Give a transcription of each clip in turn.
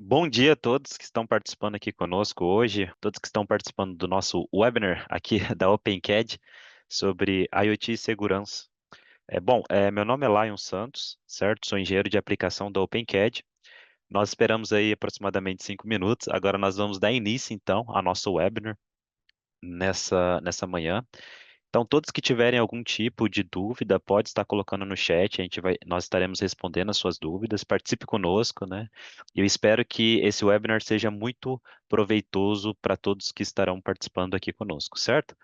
Bom dia a todos que estão participando aqui conosco hoje, todos que estão participando do nosso webinar aqui da OpenCAD sobre IoT e segurança. Meu nome é Lion Santos, certo? Sou engenheiro de aplicação da OpenCAD. Nós esperamos aí aproximadamente 5 minutos. Agora nós vamos dar início, então, ao nosso webinar nessa manhã. Então, todos que tiverem algum tipo de dúvida, pode estar colocando no chat, nós estaremos respondendo as suas dúvidas. Participe conosco, né? E eu espero que esse webinar seja muito proveitoso para todos que estarão participando aqui conosco, certo?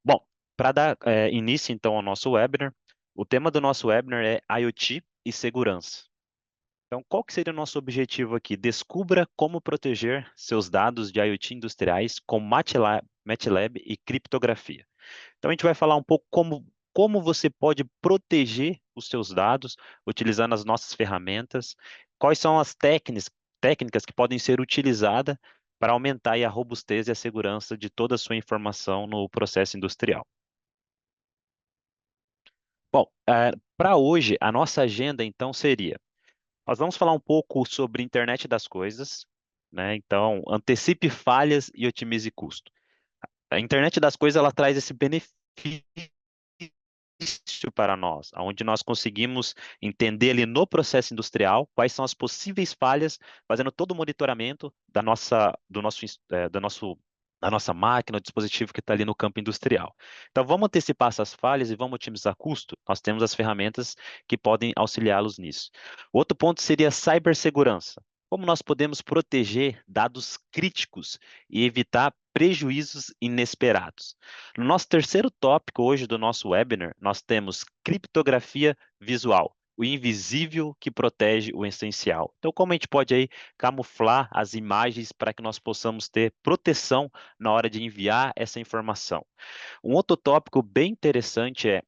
Bom, para dar início então ao nosso webinar, o tema do nosso webinar é IoT e segurança. Então, qual que seria o nosso objetivo aqui? Descubra como proteger seus dados de IoT industriais com MATLAB e criptografia. Então, a gente vai falar um pouco como você pode proteger os seus dados utilizando as nossas ferramentas, quais são as técnicas que podem ser utilizadas para aumentar aí a robustez e a segurança de toda a sua informação no processo industrial. Bom, para hoje, a nossa agenda, então, seria: nós vamos falar um pouco sobre internet das coisas, né? Então, antecipe falhas e otimize custo. A internet das coisas, ela traz esse benefício para nós, onde nós conseguimos entender ali no processo industrial quais são as possíveis falhas, fazendo todo o monitoramento da nossa máquina, do dispositivo que está ali no campo industrial. Então, vamos antecipar essas falhas e vamos otimizar custo? Nós temos as ferramentas que podem auxiliá-los nisso. Outro ponto seria cibersegurança. Como nós podemos proteger dados críticos e evitar prejuízos inesperados? No nosso terceiro tópico hoje do nosso webinar, nós temos criptografia visual, o invisível que protege o essencial. Então, como a gente pode aí camuflar as imagens para que nós possamos ter proteção na hora de enviar essa informação? Um outro tópico bem interessante é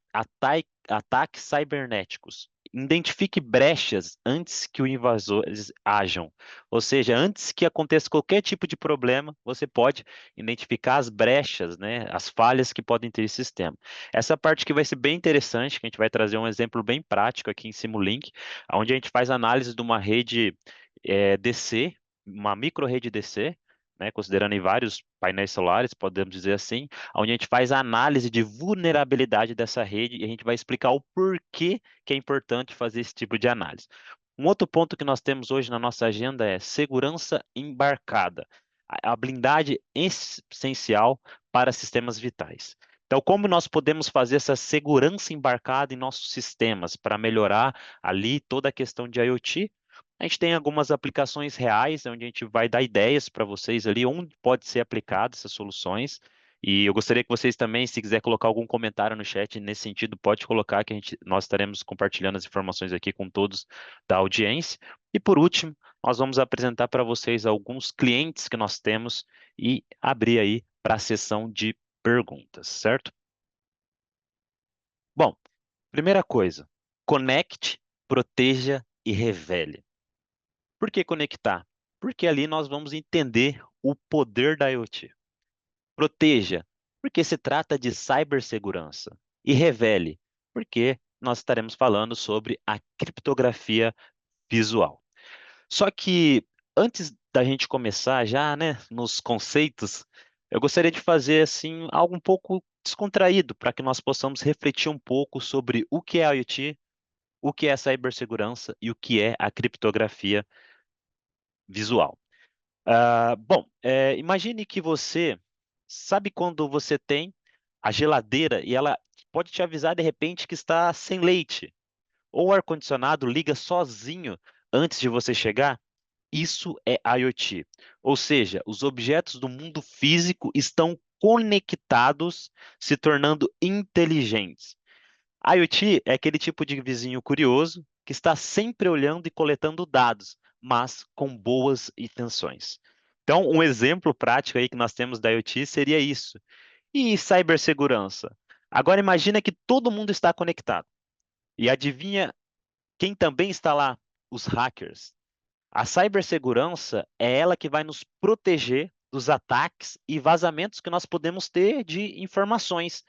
ataques cibernéticos. Identifique brechas antes que os invasores ajam. Ou seja, antes que aconteça qualquer tipo de problema, você pode identificar as brechas, né, as falhas que podem ter esse sistema. Essa parte que vai ser bem interessante, que a gente vai trazer um exemplo bem prático aqui em Simulink, onde a gente faz análise de uma rede DC, uma micro-rede DC, né, considerando em vários painéis solares, podemos dizer assim, onde a gente faz a análise de vulnerabilidade dessa rede e a gente vai explicar o porquê que é importante fazer esse tipo de análise. Um outro ponto que nós temos hoje na nossa agenda é segurança embarcada, a blindagem essencial para sistemas vitais. Então, como nós podemos fazer essa segurança embarcada em nossos sistemas para melhorar ali toda a questão de IoT? A gente tem algumas aplicações reais, onde a gente vai dar ideias para vocês ali, onde pode ser aplicado essas soluções. E eu gostaria que vocês também, se quiser colocar algum comentário no chat nesse sentido, pode colocar que nós estaremos compartilhando as informações aqui com todos da audiência. E por último, nós vamos apresentar para vocês alguns clientes que nós temos e abrir aí para a sessão de perguntas, certo? Bom, primeira coisa, conecte, proteja e revele. Por que conectar? Porque ali nós vamos entender o poder da IoT. Proteja, porque se trata de cibersegurança. E revele, porque nós estaremos falando sobre a criptografia visual. Só que antes da gente começar já, né, nos conceitos, eu gostaria de fazer assim algo um pouco descontraído para que nós possamos refletir um pouco sobre o que é a IoT, o que é a cibersegurança e o que é a criptografia visual. Imagine que você sabe quando você tem a geladeira e ela pode te avisar de repente que está sem leite, ou o ar-condicionado liga sozinho antes de você chegar? Isso é IoT. Ou seja, os objetos do mundo físico estão conectados, se tornando inteligentes. IoT é aquele tipo de vizinho curioso que está sempre olhando e coletando dados, mas com boas intenções. Então, um exemplo prático aí que nós temos da IoT seria isso. E cibersegurança? Agora imagina que todo mundo está conectado. E adivinha quem também está lá? Os hackers. A cibersegurança é ela que vai nos proteger dos ataques e vazamentos que nós podemos ter de informações.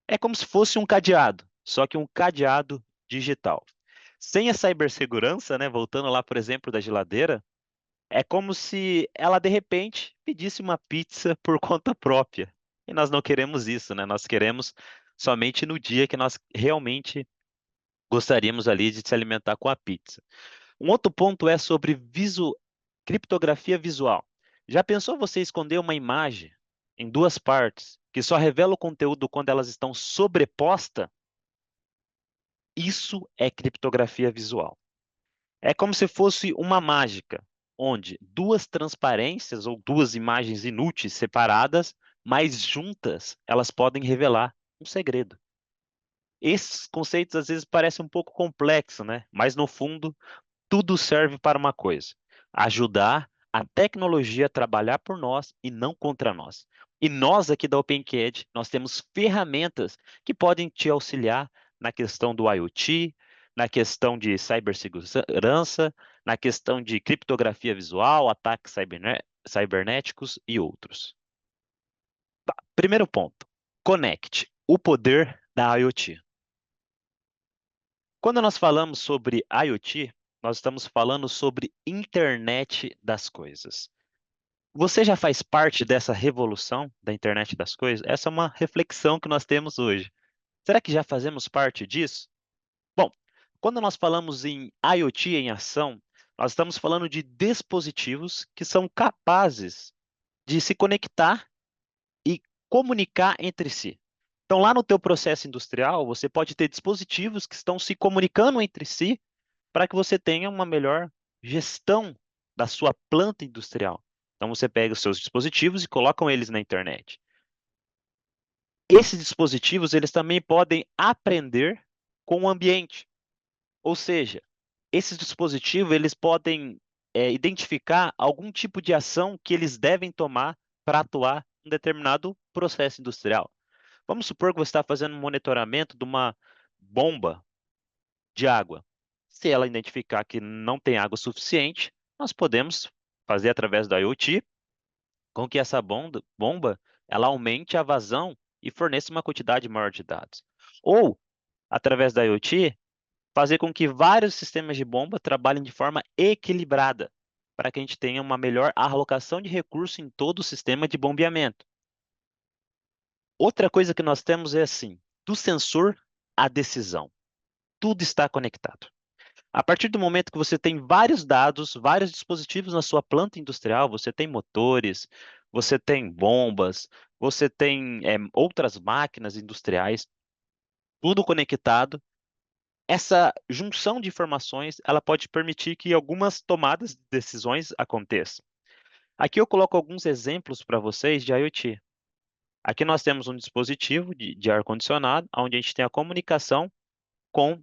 É como se fosse um cadeado, só que um cadeado digital. Sem a cibersegurança, né, voltando lá, por exemplo, da geladeira, É como se ela, de repente, pedisse uma pizza por conta própria. E nós não queremos isso, né? Nós queremos somente no dia que nós realmente gostaríamos ali de se alimentar com a pizza. Um outro ponto é sobre criptografia visual. Já pensou você esconder uma imagem em duas partes que só revela o conteúdo quando elas estão sobrepostas? Isso é criptografia visual. É como se fosse uma mágica, onde duas transparências ou duas imagens inúteis separadas, mas juntas, elas podem revelar um segredo. Esses conceitos às vezes parecem um pouco complexos, né? Mas no fundo, tudo serve para uma coisa: ajudar a tecnologia a trabalhar por nós e não contra nós. E nós aqui da OpenCAD, nós temos ferramentas que podem te auxiliar na questão do IoT, na questão de cibersegurança, na questão de criptografia visual, ataques cibernéticos e outros. Primeiro ponto: conecte o poder da IoT. Quando nós falamos sobre IoT, nós estamos falando sobre internet das coisas. Você já faz parte dessa revolução da internet das coisas? Essa é uma reflexão que nós temos hoje. Será que já fazemos parte disso? Bom, quando nós falamos em IoT em ação, nós estamos falando de dispositivos que são capazes de se conectar e comunicar entre si. Então, lá no teu processo industrial, você pode ter dispositivos que estão se comunicando entre si para que você tenha uma melhor gestão da sua planta industrial. Então você pega os seus dispositivos e colocam eles na internet. Esses dispositivos, eles também podem aprender com o ambiente. Ou seja, esses dispositivos, eles podem identificar algum tipo de ação que eles devem tomar para atuar em determinado processo industrial. Vamos supor que você está fazendo um monitoramento de uma bomba de água. Se ela identificar que não tem água suficiente, nós podemos fazer através da IoT com que essa bomba ela aumente a vazão e forneça uma quantidade maior de dados. Ou, através da IoT, fazer com que vários sistemas de bomba trabalhem de forma equilibrada, para que a gente tenha uma melhor alocação de recursos em todo o sistema de bombeamento. Outra coisa que nós temos é assim, do sensor à decisão. Tudo está conectado. A partir do momento que você tem vários dados, vários dispositivos na sua planta industrial, você tem motores, você tem bombas, você tem outras máquinas industriais, tudo conectado. Essa junção de informações, ela pode permitir que algumas tomadas de decisões aconteçam. Aqui eu coloco alguns exemplos para vocês de IoT. Aqui nós temos um dispositivo de ar-condicionado, onde a gente tem a comunicação com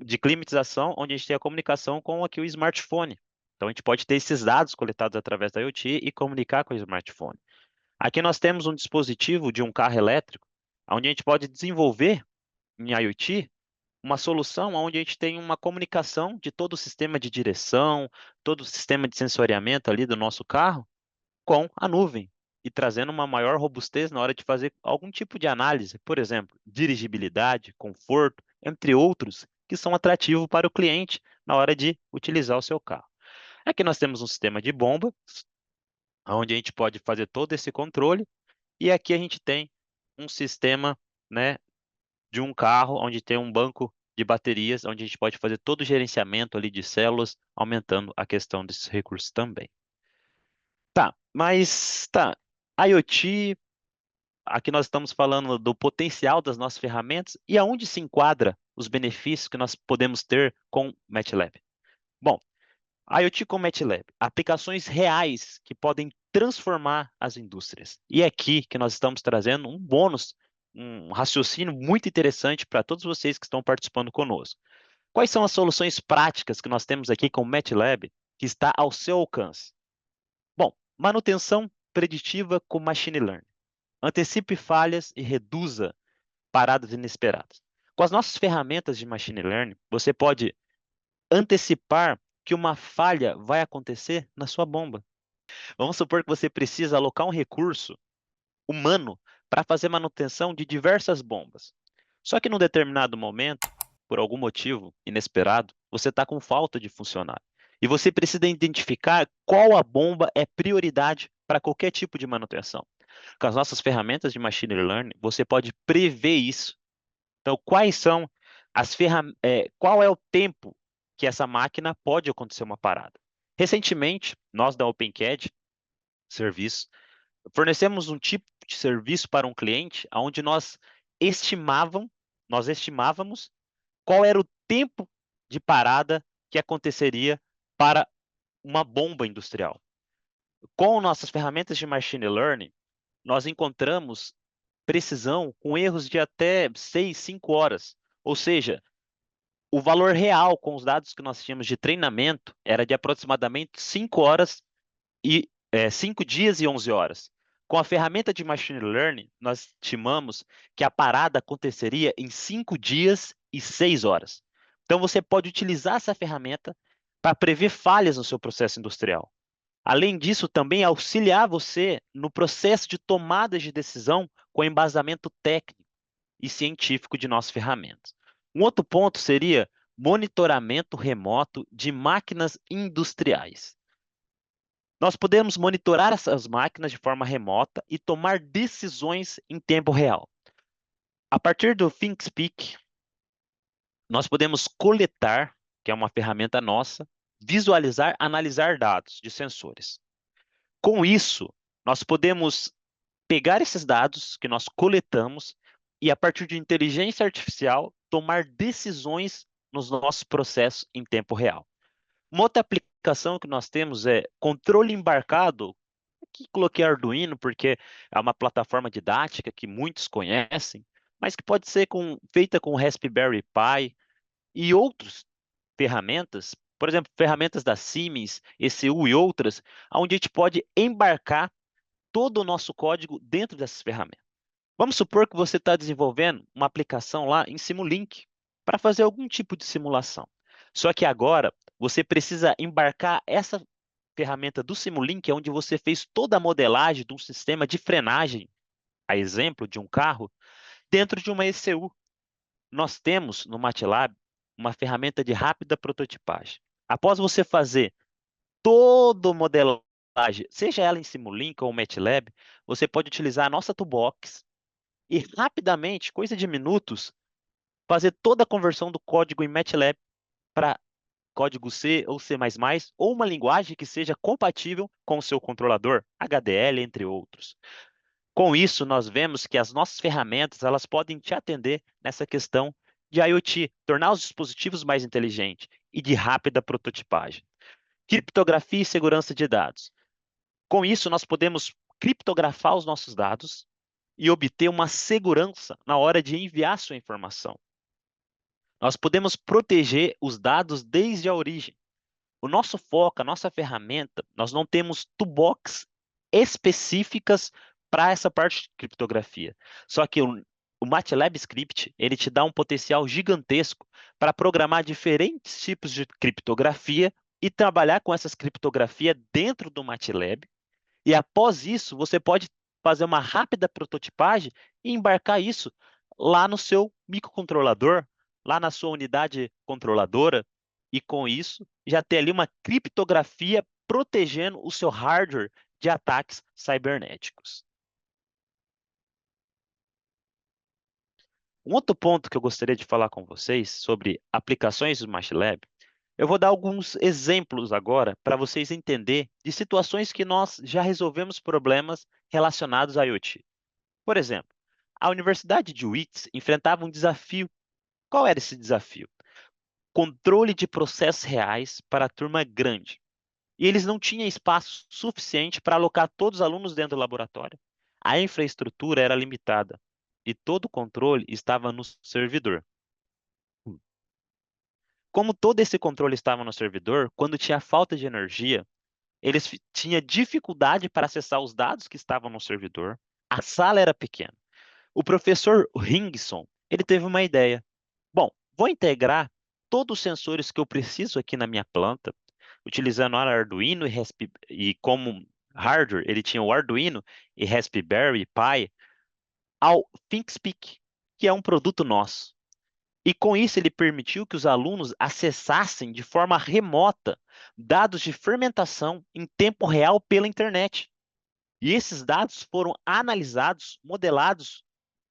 de climatização, onde a gente tem a comunicação com aqui o smartphone. Então, a gente pode ter esses dados coletados através da IoT e comunicar com o smartphone. Aqui nós temos um dispositivo de um carro elétrico, onde a gente pode desenvolver em IoT uma solução onde a gente tem uma comunicação de todo o sistema de direção, todo o sistema de sensoriamento ali do nosso carro com a nuvem e trazendo uma maior robustez na hora de fazer algum tipo de análise, por exemplo, dirigibilidade, conforto, entre outros, que são atrativos para o cliente na hora de utilizar o seu carro. Aqui nós temos um sistema de bomba, onde a gente pode fazer todo esse controle, e aqui a gente tem um sistema, né, de um carro, onde tem um banco de baterias, onde a gente pode fazer todo o gerenciamento ali de células, aumentando a questão desses recursos também. Tá, mas tá, IoT, aqui nós estamos falando do potencial das nossas ferramentas e aonde se enquadra os benefícios que nós podemos ter com MATLAB. Bom, IoT com MATLAB, aplicações reais que podem transformar as indústrias. E é aqui que nós estamos trazendo um bônus, um raciocínio muito interessante para todos vocês que estão participando conosco. Quais são as soluções práticas que nós temos aqui com o MATLAB que está ao seu alcance? Bom, manutenção preditiva com Machine Learning. Antecipe falhas e reduza paradas inesperadas. Com as nossas ferramentas de Machine Learning, você pode antecipar que uma falha vai acontecer na sua bomba. Vamos supor que você precisa alocar um recurso humano para fazer manutenção de diversas bombas. Só que num determinado momento, por algum motivo inesperado, você está com falta de funcionário. E você precisa identificar qual a bomba é prioridade para qualquer tipo de manutenção. Com as nossas ferramentas de machine learning, você pode prever isso. Então, quais são as ferramentas, qual é o tempo que essa máquina pode acontecer uma parada? Recentemente, nós da OpenCAD Serviço fornecemos um tipo de serviço para um cliente onde nós estimávamos qual era o tempo de parada que aconteceria para uma bomba industrial. Com nossas ferramentas de machine learning, nós encontramos precisão com erros de até 6, 5 horas. Ou seja, o valor real com os dados que nós tínhamos de treinamento era de aproximadamente 5 horas 5 dias e 11 horas. Com a ferramenta de machine learning, nós estimamos que a parada aconteceria em 5 dias e 6 horas. Então, você pode utilizar essa ferramenta para prever falhas no seu processo industrial. Além disso, também auxiliar você no processo de tomada de decisão com embasamento técnico e científico de nossas ferramentas. Um outro ponto seria monitoramento remoto de máquinas industriais. Nós podemos monitorar essas máquinas de forma remota e tomar decisões em tempo real. A partir do ThinkSpeak, nós podemos coletar, que é uma ferramenta nossa, visualizar, analisar dados de sensores. Com isso, nós podemos pegar esses dados que nós coletamos e, a partir de inteligência artificial, tomar decisões nos nossos processos em tempo real. Uma outra aplicação que nós temos é controle embarcado. Aqui coloquei Arduino porque é uma plataforma didática que muitos conhecem, mas que pode ser feita com Raspberry Pi e outras ferramentas, por exemplo, ferramentas da Siemens, ECU e outras, onde a gente pode embarcar todo o nosso código dentro dessas ferramentas. Vamos supor que você está desenvolvendo uma aplicação lá em Simulink para fazer algum tipo de simulação. Só que agora você precisa embarcar essa ferramenta do Simulink, onde você fez toda a modelagem de um sistema de frenagem, a exemplo de um carro, dentro de uma ECU. Nós temos no MATLAB uma ferramenta de rápida prototipagem. Após você fazer toda a modelagem, seja ela em Simulink ou MATLAB, você pode utilizar a nossa toolbox e rapidamente, coisa de minutos, fazer toda a conversão do código em MATLAB para código C ou C++, ou uma linguagem que seja compatível com o seu controlador, HDL, entre outros. Com isso, nós vemos que as nossas ferramentas elas podem te atender nessa questão de IoT, tornar os dispositivos mais inteligentes e de rápida prototipagem. Criptografia e segurança de dados. Com isso, nós podemos criptografar os nossos dados e obter uma segurança na hora de enviar sua informação. Nós podemos proteger os dados desde a origem. O nosso foco, a nossa ferramenta, nós não temos toolbox específicas para essa parte de criptografia. Só que o MATLAB Script, ele te dá um potencial gigantesco para programar diferentes tipos de criptografia e trabalhar com essas criptografias dentro do MATLAB. E após isso, você pode fazer uma rápida prototipagem e embarcar isso lá no seu microcontrolador, lá na sua unidade controladora, e com isso já ter ali uma criptografia protegendo o seu hardware de ataques cibernéticos. Um outro ponto que eu gostaria de falar com vocês sobre aplicações do MATLAB, eu vou dar alguns exemplos agora para vocês entenderem de situações que nós já resolvemos problemas relacionados à IoT. Por exemplo, a Universidade de Wits enfrentava um desafio. Qual era esse desafio? Controle de processos reais para a turma grande. E eles não tinham espaço suficiente para alocar todos os alunos dentro do laboratório. A infraestrutura era limitada e todo o controle estava no servidor. Como todo esse controle estava no servidor, quando tinha falta de energia, eles tinham dificuldade para acessar os dados que estavam no servidor. A sala era pequena. O professor Ringson, ele teve uma ideia. Bom, vou integrar todos os sensores que eu preciso aqui na minha planta, utilizando o Arduino e como hardware, ele tinha o Arduino e Raspberry Pi, ao ThinkSpeak, que é um produto nosso. E com isso ele permitiu que os alunos acessassem de forma remota dados de fermentação em tempo real pela internet. E esses dados foram analisados, modelados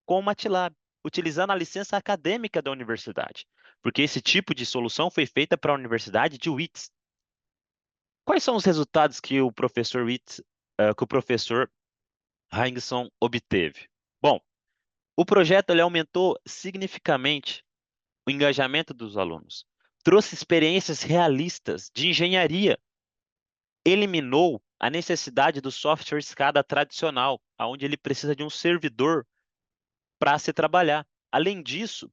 com o MATLAB, utilizando a licença acadêmica da universidade, porque esse tipo de solução foi feita para a Universidade de Wits. Quais são os resultados que o professor Wits, que o professor Hindson obteve? Bom, o projeto ele aumentou significativamente o engajamento dos alunos, trouxe experiências realistas de engenharia, eliminou a necessidade do software escada tradicional, onde ele precisa de um servidor para se trabalhar. Além disso,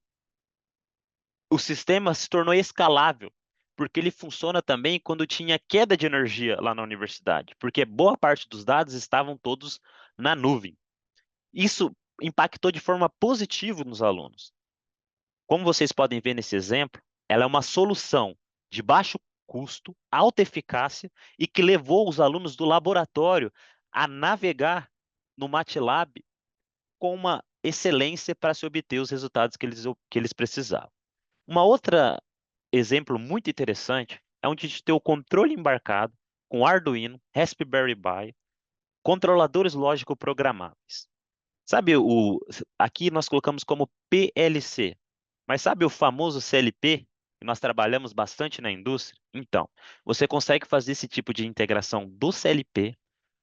o sistema se tornou escalável, porque ele funciona também quando tinha queda de energia lá na universidade, porque boa parte dos dados estavam todos na nuvem. Isso impactou de forma positiva nos alunos. Como vocês podem ver nesse exemplo, ela é uma solução de baixo custo, alta eficácia e que levou os alunos do laboratório a navegar no MATLAB com uma excelência para se obter os resultados que eles precisavam. Uma outra exemplo muito interessante é onde a gente tem o controle embarcado com Arduino, Raspberry Pi, controladores lógico programáveis. Sabe aqui nós colocamos como PLC, mas sabe o famoso CLP que nós trabalhamos bastante na indústria? Então, você consegue fazer esse tipo de integração do CLP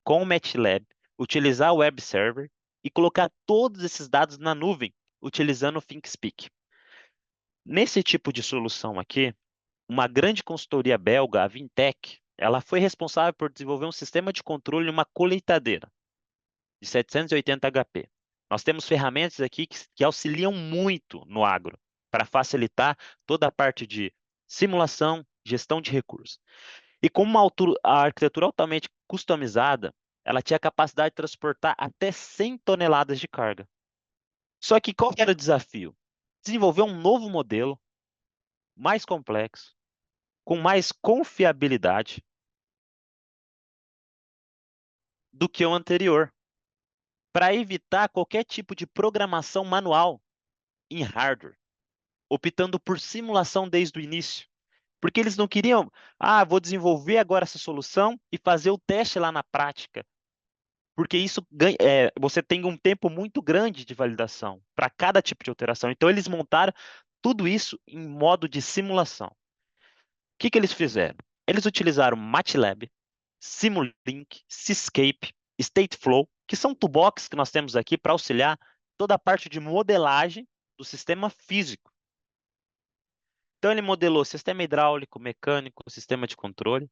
com o MATLAB, utilizar o web server e colocar todos esses dados na nuvem utilizando o ThinkSpeak. Nesse tipo de solução aqui, uma grande consultoria belga, a Vintech, ela foi responsável por desenvolver um sistema de controle e uma colheitadeira de 780 HP. Nós temos ferramentas aqui que auxiliam muito no agro para facilitar toda a parte de simulação, gestão de recursos. E como a arquitetura altamente customizada, ela tinha a capacidade de transportar até 100 toneladas de carga. Só que qual que era o desafio? Desenvolver um novo modelo, mais complexo, com mais confiabilidade do que o anterior, para evitar qualquer tipo de programação manual em hardware, optando por simulação desde o início. Porque eles não queriam, vou desenvolver agora essa solução e fazer o teste lá na prática. Porque isso você tem um tempo muito grande de validação para cada tipo de alteração. Então, eles montaram tudo isso em modo de simulação. O que que eles fizeram? Eles utilizaram MATLAB, Simulink, Seascape, Stateflow, que são toolbox que nós temos aqui para auxiliar toda a parte de modelagem do sistema físico. Então, ele modelou sistema hidráulico, mecânico, sistema de controle.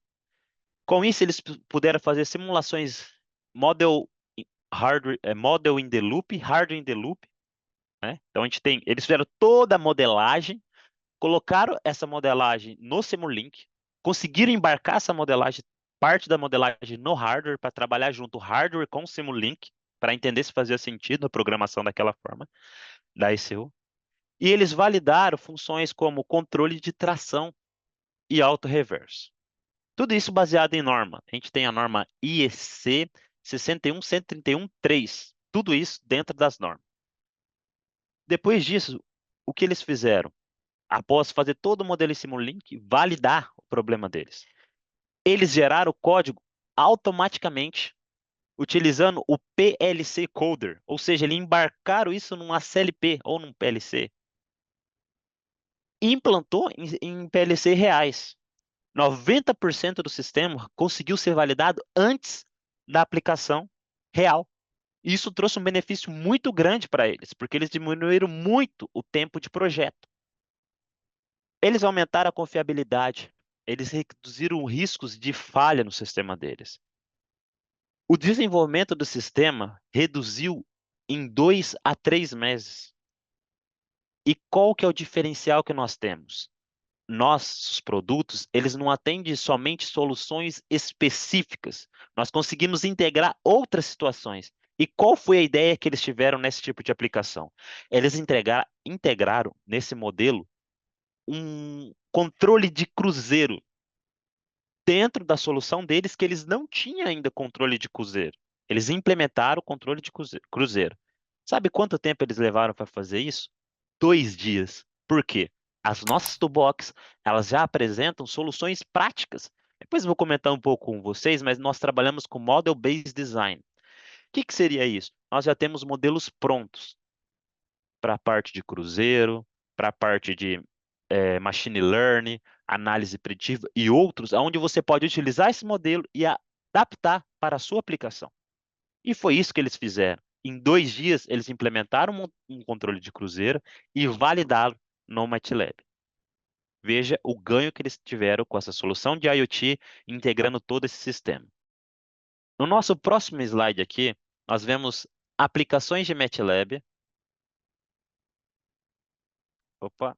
Com isso, eles puderam fazer simulações model in the loop, hardware in the loop, né? Então, eles fizeram toda a modelagem, colocaram essa modelagem no Simulink, conseguiram embarcar essa modelagem, parte da modelagem no hardware, para trabalhar junto hardware com o Simulink, para entender se fazia sentido a programação daquela forma, da ECU. E eles validaram funções como controle de tração e auto-reverso. Tudo isso baseado em norma. A gente tem a norma IEC 61131-3. Tudo isso dentro das normas. Depois disso, o que eles fizeram? Após fazer todo o modelo em Simulink, validar o problema deles. Eles geraram o código automaticamente utilizando o PLC Coder, ou seja, eles embarcaram isso numa CLP ou num PLC e implantou em PLC reais. 90% do sistema conseguiu ser validado antes da aplicação real. E isso trouxe um benefício muito grande para eles, porque eles diminuíram muito o tempo de projeto. Eles aumentaram a confiabilidade, eles reduziram riscos de falha no sistema deles. O desenvolvimento do sistema reduziu em 2 a 3 meses. E qual que é o diferencial que nós temos? Nossos produtos, eles não atendem somente soluções específicas. Nós conseguimos integrar outras situações. E qual foi a ideia que eles tiveram nesse tipo de aplicação? Eles integraram nesse modelo um controle de cruzeiro dentro da solução deles que eles não tinham ainda controle de cruzeiro. Eles implementaram o controle de cruzeiro. Sabe quanto tempo eles levaram para fazer isso? 2 dias. Por quê? As nossas toolbox, elas já apresentam soluções práticas. Depois eu vou comentar um pouco com vocês, mas nós trabalhamos com Model-Based Design. O que que seria isso? Nós já temos modelos prontos para a parte de cruzeiro, para a parte de machine learning, análise preditiva e outros, onde você pode utilizar esse modelo e adaptar para a sua aplicação. E foi isso que eles fizeram. Em 2 dias, eles implementaram um controle de cruzeiro e validaram no MATLAB. Veja o ganho que eles tiveram com essa solução de IoT, integrando todo esse sistema. No nosso próximo slide aqui, nós vemos aplicações de MATLAB. Opa.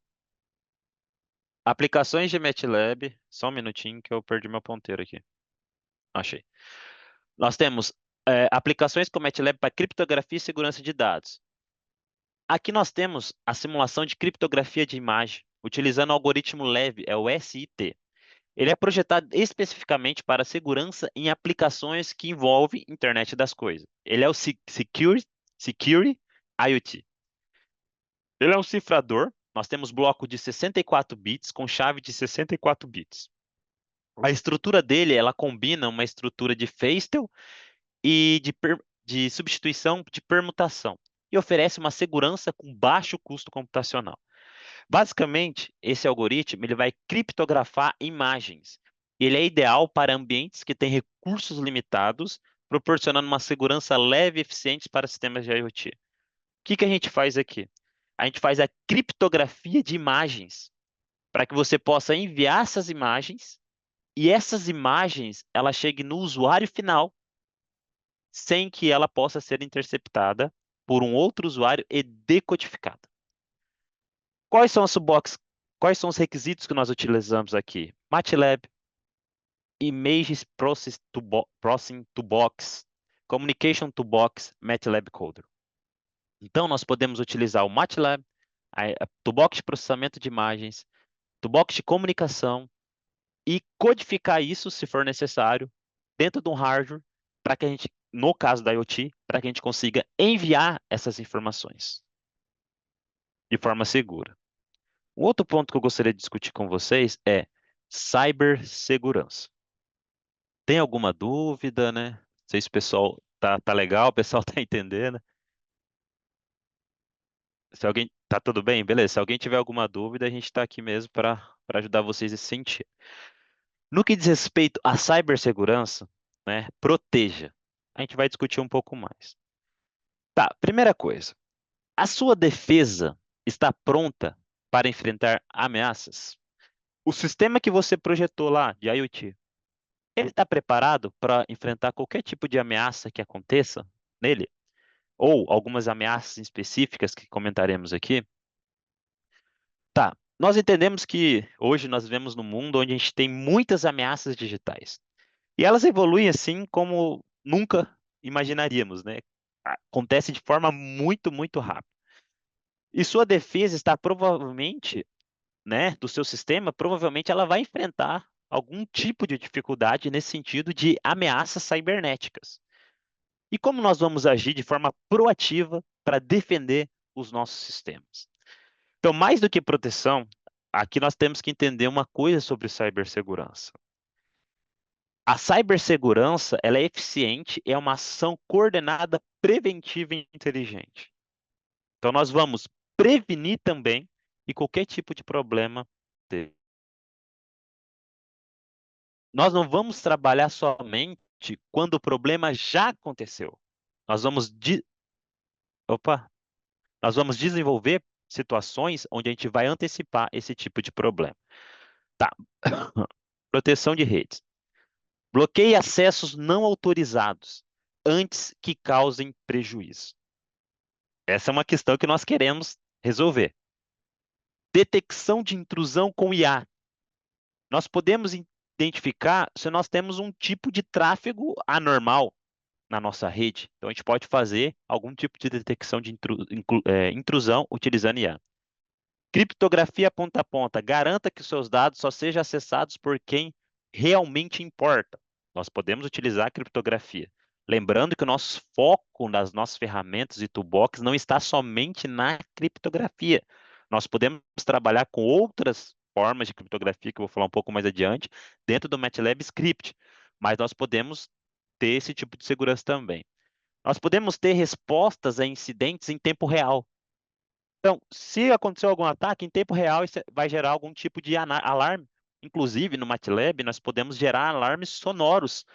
Aplicações de MATLAB. Só um minutinho que eu perdi meu ponteiro aqui. Achei. Nós temos aplicações com MATLAB para criptografia e segurança de dados. Aqui nós temos a simulação de criptografia de imagem, utilizando o algoritmo leve, é o SIT. Ele é projetado especificamente para segurança em aplicações que envolvem internet das coisas. Ele é o Security IoT. Ele é um cifrador. Nós temos bloco de 64 bits com chave de 64 bits. A estrutura dele, ela combina uma estrutura de Feistel e de substituição de permutação e oferece uma segurança com baixo custo computacional. Basicamente, esse algoritmo ele vai criptografar imagens. Ele é ideal para ambientes que têm recursos limitados, proporcionando uma segurança leve e eficiente para sistemas de IoT. O que que a gente faz aqui? A gente faz a criptografia de imagens para que você possa enviar essas imagens e essas imagens elas cheguem no usuário final sem que ela possa ser interceptada por um outro usuário e decodificada. Quais são as box? Quais são os requisitos que nós utilizamos aqui? MATLAB, Images Processing Toolbox, Communication Toolbox, MATLAB Coder. Então, nós podemos utilizar o MATLAB, a Toolbox de processamento de imagens, Toolbox de comunicação e codificar isso, se for necessário, dentro de um hardware, para que a gente, no caso da IoT, para que a gente consiga enviar essas informações de forma segura. Um outro ponto que eu gostaria de discutir com vocês é cibersegurança. Tem alguma dúvida, né? Não sei se o pessoal tá legal, o pessoal tá entendendo. Se alguém tá tudo bem, beleza. Se alguém tiver alguma dúvida, a gente está aqui mesmo para ajudar vocês nesse sentido. No que diz respeito à cibersegurança, né, proteja. A gente vai discutir um pouco mais. Tá, primeira coisa. A sua defesa está pronta para enfrentar ameaças? O sistema que você projetou lá de IoT, ele está preparado para enfrentar qualquer tipo de ameaça que aconteça nele? Ou algumas ameaças específicas que comentaremos aqui? Tá, nós entendemos que hoje nós vivemos num mundo onde a gente tem muitas ameaças digitais. E elas evoluem assim como nunca imaginaríamos, né? Acontece de forma muito, muito rápida. E sua defesa está provavelmente, né, do seu sistema, provavelmente ela vai enfrentar algum tipo de dificuldade nesse sentido de ameaças cibernéticas. E como nós vamos agir de forma proativa para defender os nossos sistemas? Então, mais do que proteção, aqui nós temos que entender uma coisa sobre cibersegurança. A cibersegurança, ela é eficiente, é uma ação coordenada, preventiva e inteligente. Então, nós vamos prevenir também e qualquer tipo de problema ter. Nós não vamos trabalhar somente quando o problema já aconteceu. Nós vamos, Opa, nós vamos desenvolver situações onde a gente vai antecipar esse tipo de problema. Tá. Proteção de redes. Bloqueie acessos não autorizados antes que causem prejuízo. Essa é uma questão que nós queremos resolver. Detecção de intrusão com IA. Nós podemos identificar se nós temos um tipo de tráfego anormal na nossa rede. Então, a gente pode fazer algum tipo de detecção de intrusão utilizando IA. Criptografia ponta a ponta. Garanta que os seus dados só sejam acessados por quem realmente importa. Nós podemos utilizar a criptografia. Lembrando que o nosso foco nas nossas ferramentas e toolbox não está somente na criptografia. Nós podemos podemos trabalhar com outras formas de criptografia, que eu vou falar um pouco mais adiante, dentro do MATLAB Script, mas nós podemos ter esse tipo de segurança também. Nós podemos ter respostas a incidentes em tempo real. Então, se acontecer algum ataque, em tempo real, isso vai gerar algum tipo de alarme. Inclusive, no MATLAB, nós podemos gerar alarmes sonoros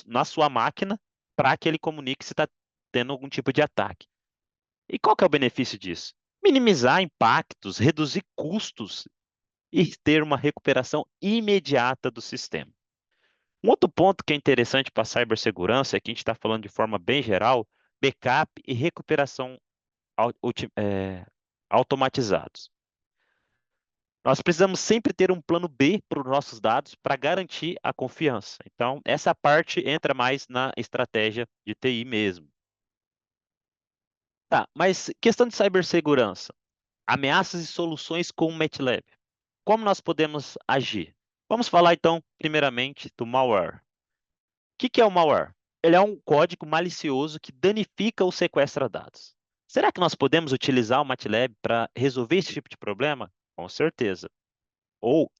na sua máquina para que ele comunique se está tendo algum tipo de ataque. E qual que é o benefício disso? Minimizar impactos, reduzir custos e ter uma recuperação imediata do sistema. Um outro ponto que é interessante para a cibersegurança é que a gente está falando de forma bem geral, backup e recuperação automatizados. Nós precisamos sempre ter um plano B para os nossos dados para garantir a confiança. Então, essa parte entra mais na estratégia de TI mesmo. Tá, mas questão de cibersegurança, ameaças e soluções com o MATLAB. Como nós podemos agir? Vamos falar então, primeiramente, do malware. O que é o malware? Ele é um código malicioso que danifica ou sequestra dados. Será que nós podemos utilizar o MATLAB para resolver esse tipo de problema? Com certeza. Ou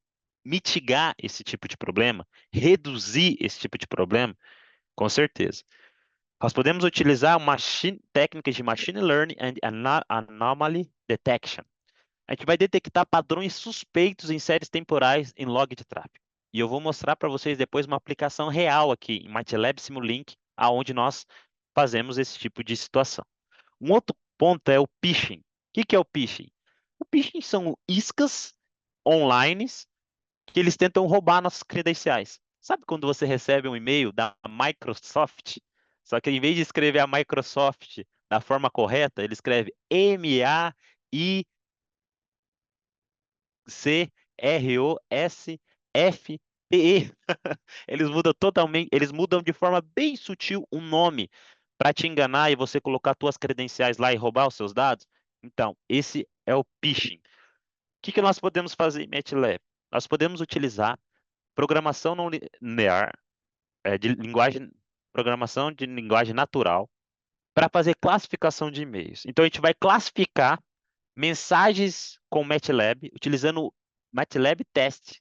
mitigar esse tipo de problema, reduzir esse tipo de problema? Com certeza. Nós podemos utilizar técnicas de Machine Learning and Anomaly Detection. A gente vai detectar padrões suspeitos em séries temporais em log de tráfego. E eu vou mostrar para vocês depois uma aplicação real aqui em MATLAB Simulink, aonde nós fazemos esse tipo de situação. Um outro ponto é o phishing. O que é o phishing? O phishing são iscas online que eles tentam roubar nossas credenciais. Sabe quando você recebe um e-mail da Microsoft, só que em vez de escrever a Microsoft da forma correta, ele escreve MAICROSFTE. Eles mudam totalmente, eles mudam de forma bem sutil um nome para te enganar e você colocar suas credenciais lá e roubar os seus dados. Então, esse é o phishing. O que nós podemos fazer em MATLAB? Nós podemos utilizar programação não linear, programação de linguagem natural para fazer classificação de e-mails. Então, a gente vai classificar mensagens com MATLAB, utilizando o MATLAB Test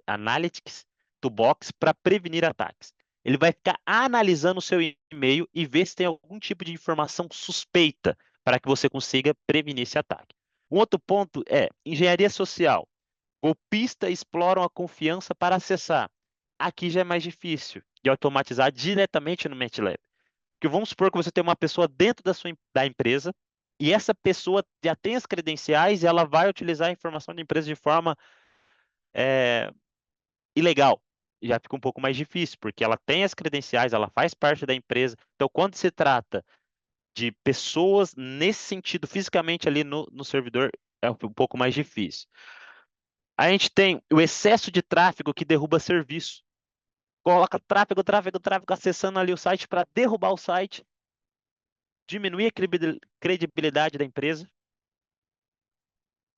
Analytics Toolbox para prevenir ataques. Ele vai ficar analisando o seu e-mail e ver se tem algum tipo de informação suspeita para que você consiga prevenir esse ataque. Um outro ponto é engenharia social. Golpistas exploram a confiança para acessar. Aqui já é mais difícil de automatizar diretamente no MATLAB. Porque vamos supor que você tem uma pessoa dentro da empresa e essa pessoa já tem as credenciais e ela vai utilizar a informação da empresa de forma ilegal. Já fica um pouco mais difícil, porque ela tem as credenciais, ela faz parte da empresa. Então, quando se trata de pessoas nesse sentido, fisicamente ali no servidor, é um pouco mais difícil. A gente tem o excesso de tráfego que derruba serviço. Coloca tráfego, acessando ali o site para derrubar o site, diminuir a credibilidade da empresa.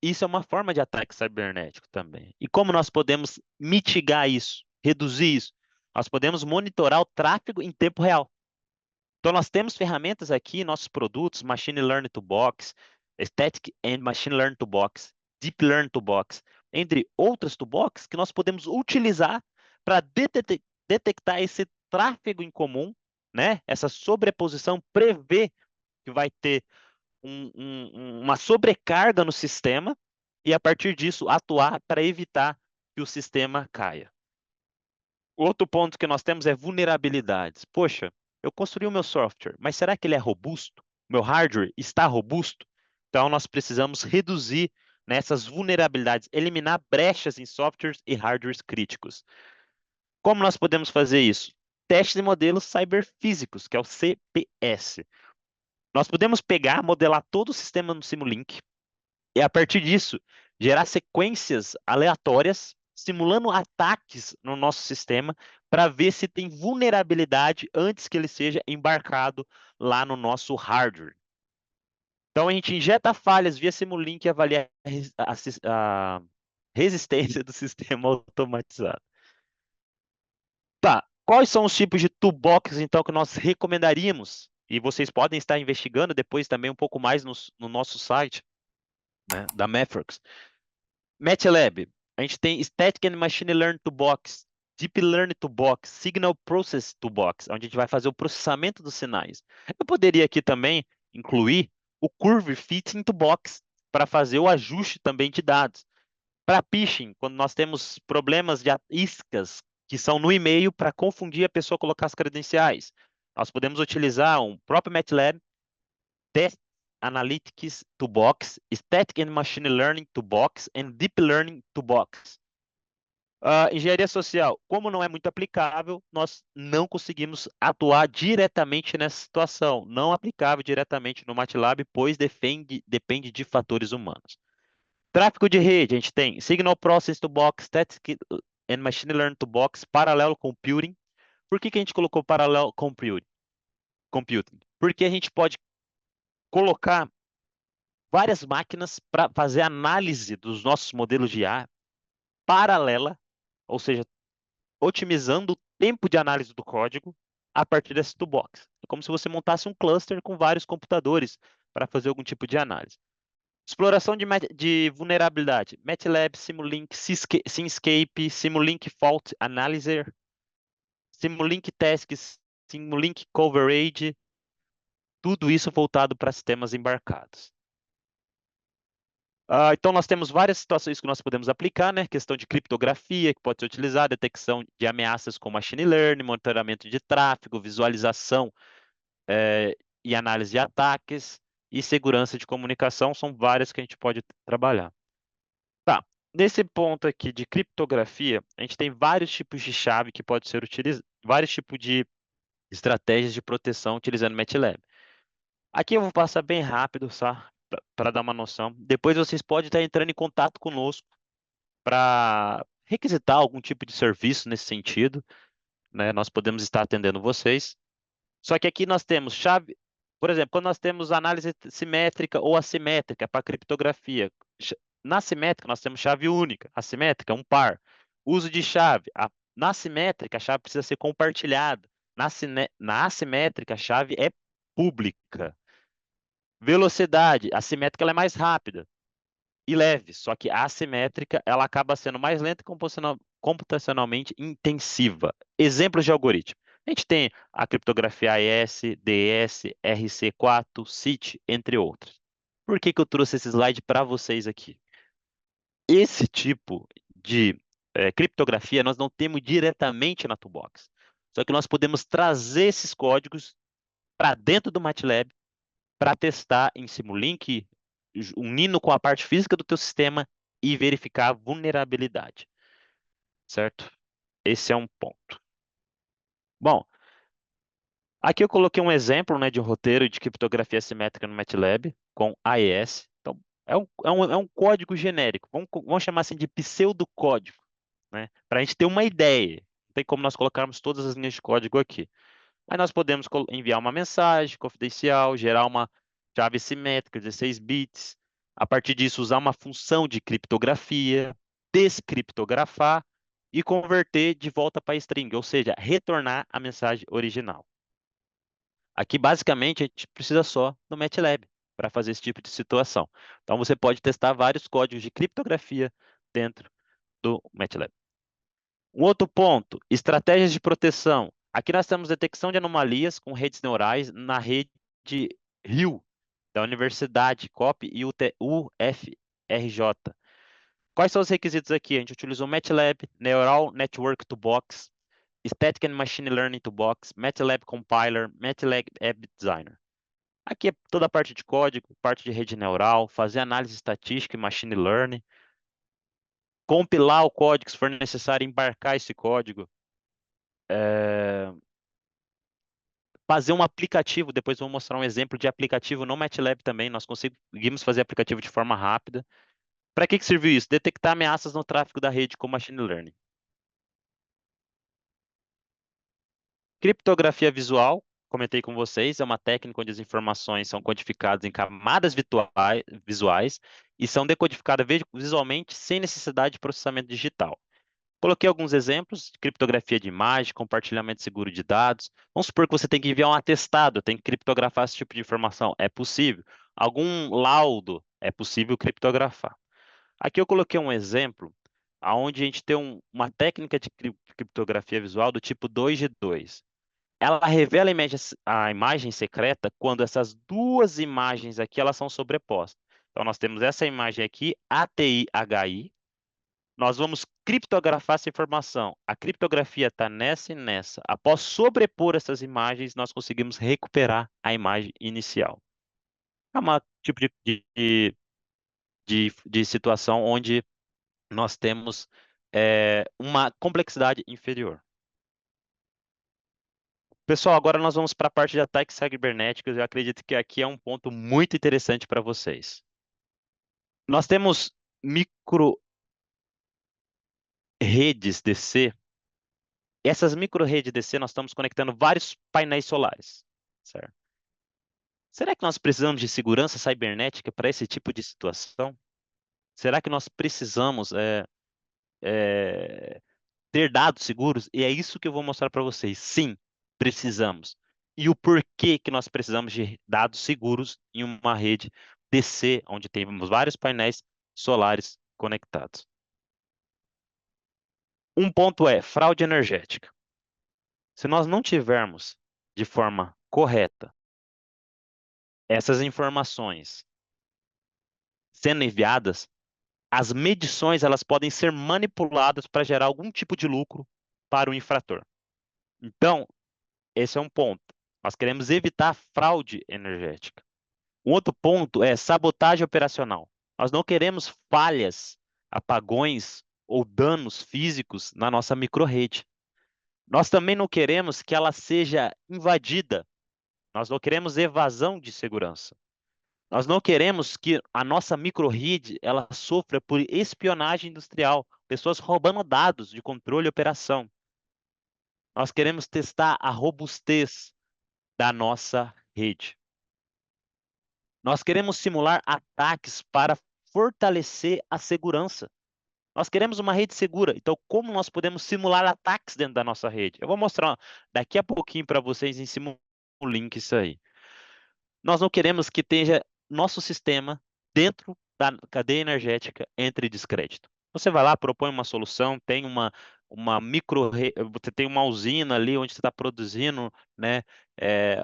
Isso é uma forma de ataque cibernético também. E como nós podemos mitigar isso, reduzir isso? Nós podemos monitorar o tráfego em tempo real. Então, nós temos ferramentas aqui, nossos produtos, Machine Learning Toolbox, Static and Machine Learning Toolbox, Deep Learning Toolbox, entre outras toolbox que nós podemos utilizar para detectar esse tráfego em comum, né? Essa sobreposição, prever que vai ter uma sobrecarga no sistema e, a partir disso, atuar para evitar que o sistema caia. Outro ponto que nós temos é vulnerabilidades. Poxa, eu construí o meu software, mas será que ele é robusto? Meu hardware está robusto? Então, nós precisamos reduzir nessas vulnerabilidades, eliminar brechas em softwares e hardwares críticos. Como nós podemos fazer isso? Testes de modelos cyberfísicos, que é o CPS. Nós podemos pegar, modelar todo o sistema no Simulink e, a partir disso, gerar sequências aleatórias, simulando ataques no nosso sistema, para ver se tem vulnerabilidade antes que ele seja embarcado lá no nosso hardware. Então, a gente injeta falhas via Simulink e avalia a resistência do sistema automatizado. Tá, quais são os tipos de toolbox, então, que nós recomendaríamos? E vocês podem estar investigando depois também um pouco mais no nosso site, né, da Matrix. MATLAB, a gente tem Static and Machine Learning Toolbox, Deep Learning Toolbox, Signal Process Toolbox, onde a gente vai fazer o processamento dos sinais. Eu poderia aqui também incluir o Curve Fitting Toolbox para fazer o ajuste também de dados. Para phishing, quando nós temos problemas de iscas que são no e-mail para confundir a pessoa colocar as credenciais, nós podemos utilizar um próprio MATLAB, Test Analytics Toolbox, Static and Machine Learning Toolbox e Deep Learning Toolbox. Engenharia social, como não é muito aplicável, nós não conseguimos atuar diretamente nessa situação. Não aplicável diretamente no MATLAB, pois depende de fatores humanos. Tráfego de rede, a gente tem Signal Process Toolbox, Static and Machine Learning Toolbox, Parallel Computing. Por que que a gente colocou Parallel Computing? Porque a gente pode colocar várias máquinas para fazer análise dos nossos modelos de IA paralela, ou seja, otimizando o tempo de análise do código a partir desse toolbox. É como se você montasse um cluster com vários computadores para fazer algum tipo de análise. Exploração de vulnerabilidade. MATLAB, Simulink, Simscape, Simulink Fault Analyzer, Simulink Tasks, Simulink Coverage, tudo isso voltado para sistemas embarcados. Então, nós temos várias situações que nós podemos aplicar, né? Questão de criptografia, que pode ser utilizada, detecção de ameaças com machine learning, monitoramento de tráfego, visualização e análise de ataques, e segurança de comunicação, são várias que a gente pode trabalhar. Tá, nesse ponto aqui de criptografia, a gente tem vários tipos de chave que pode ser utilizados, vários tipos de estratégias de proteção utilizando MATLAB. Aqui eu vou passar bem rápido, só para dar uma noção. Depois vocês podem estar entrando em contato conosco para requisitar algum tipo de serviço nesse sentido, né? Nós podemos estar atendendo vocês. Só que aqui nós temos chave, por exemplo, quando nós temos análise simétrica ou assimétrica para criptografia. Na simétrica nós temos chave única, assimétrica um par. Uso de chave. Na simétrica a chave precisa ser compartilhada. Na assimétrica a chave é pública. Velocidade, a simétrica ela é mais rápida e leve, só que a assimétrica ela acaba sendo mais lenta e computacionalmente intensiva. Exemplos de algoritmo. A gente tem a criptografia AES, DS, RC4, CIT, entre outros. Por que que eu trouxe esse slide para vocês aqui? Esse tipo de criptografia nós não temos diretamente na Toolbox. Só que nós podemos trazer esses códigos para dentro do MATLAB para testar em Simulink, unindo com a parte física do teu sistema e verificar a vulnerabilidade, certo? Esse é um ponto. Bom, aqui eu coloquei um exemplo, né, de um roteiro de criptografia simétrica no MATLAB com AES. Então, é um código genérico. Vamos chamar assim de pseudocódigo, né? Para a gente ter uma ideia. Não tem como nós colocarmos todas as linhas de código aqui. Aí nós podemos enviar uma mensagem confidencial, gerar uma chave simétrica, 16 bits. A partir disso, usar uma função de criptografia, descriptografar e converter de volta para string, ou seja, retornar a mensagem original. Aqui, basicamente, a gente precisa só do MATLAB para fazer esse tipo de situação. Então, você pode testar vários códigos de criptografia dentro do MATLAB. Um outro ponto, estratégias de proteção. Aqui nós temos detecção de anomalias com redes neurais na rede RIO, da Universidade COP e UFRJ. Quais são os requisitos aqui? A gente utilizou MATLAB, Neural Network Toolbox, Static and Machine Learning Toolbox, MATLAB Compiler, MATLAB App Designer. Aqui é toda a parte de código, parte de rede neural, fazer análise estatística e machine learning, compilar o código se for necessário, embarcar esse código, fazer um aplicativo, depois vou mostrar um exemplo de aplicativo no MATLAB também, nós conseguimos fazer aplicativo de forma rápida. Para que serviu isso? Detectar ameaças no tráfego da rede com machine learning. Criptografia visual, comentei com vocês, é uma técnica onde as informações são codificadas em camadas visuais e são decodificadas visualmente sem necessidade de processamento digital. Coloquei alguns exemplos de criptografia de imagem, compartilhamento seguro de dados. Vamos supor que você tem que enviar um atestado, tem que criptografar esse tipo de informação. É possível. Algum laudo, é possível criptografar. Aqui eu coloquei um exemplo onde a gente tem uma técnica de criptografia visual do tipo 2 de 2. Ela revela a imagem secreta quando essas duas imagens aqui elas são sobrepostas. Então nós temos essa imagem aqui, ATI-HI. Nós vamos criptografar essa informação. A criptografia está nessa e nessa. Após sobrepor essas imagens, nós conseguimos recuperar a imagem inicial. É um tipo de situação onde nós temos uma complexidade inferior. Pessoal, agora nós vamos para a parte de ataques cibernéticos. Eu acredito que aqui é um ponto muito interessante para vocês. Nós temos micro redes DC. Essas micro redes DC nós estamos conectando vários painéis solares, certo? Será que nós precisamos de segurança cibernética para esse tipo de situação? Será que nós precisamos é, ter dados seguros? E é isso que eu vou mostrar para vocês. Sim, precisamos. E o porquê que nós precisamos de dados seguros em uma rede DC, onde temos vários painéis solares conectados. Um ponto é fraude energética. Se nós não tivermos de forma correta essas informações sendo enviadas, as medições elas podem ser manipuladas para gerar algum tipo de lucro para o infrator. Então, esse é um ponto. Nós queremos evitar fraude energética. Um outro ponto é sabotagem operacional. Nós não queremos falhas, apagões ou danos físicos na nossa microrrede. Nós também não queremos que ela seja invadida. Nós não queremos evasão de segurança. Nós não queremos que a nossa microrrede ela sofra por espionagem industrial, pessoas roubando dados de controle e operação. Nós queremos testar a robustez da nossa rede. Nós queremos simular ataques para fortalecer a segurança. Nós queremos uma rede segura. Então, como nós podemos simular ataques dentro da nossa rede? Eu vou mostrar daqui a pouquinho para vocês em cima o link isso aí. Nós não queremos que tenha nosso sistema dentro da cadeia energética entre descrédito. Você vai lá, propõe uma solução, tem uma você tem uma usina ali onde você está produzindo, né,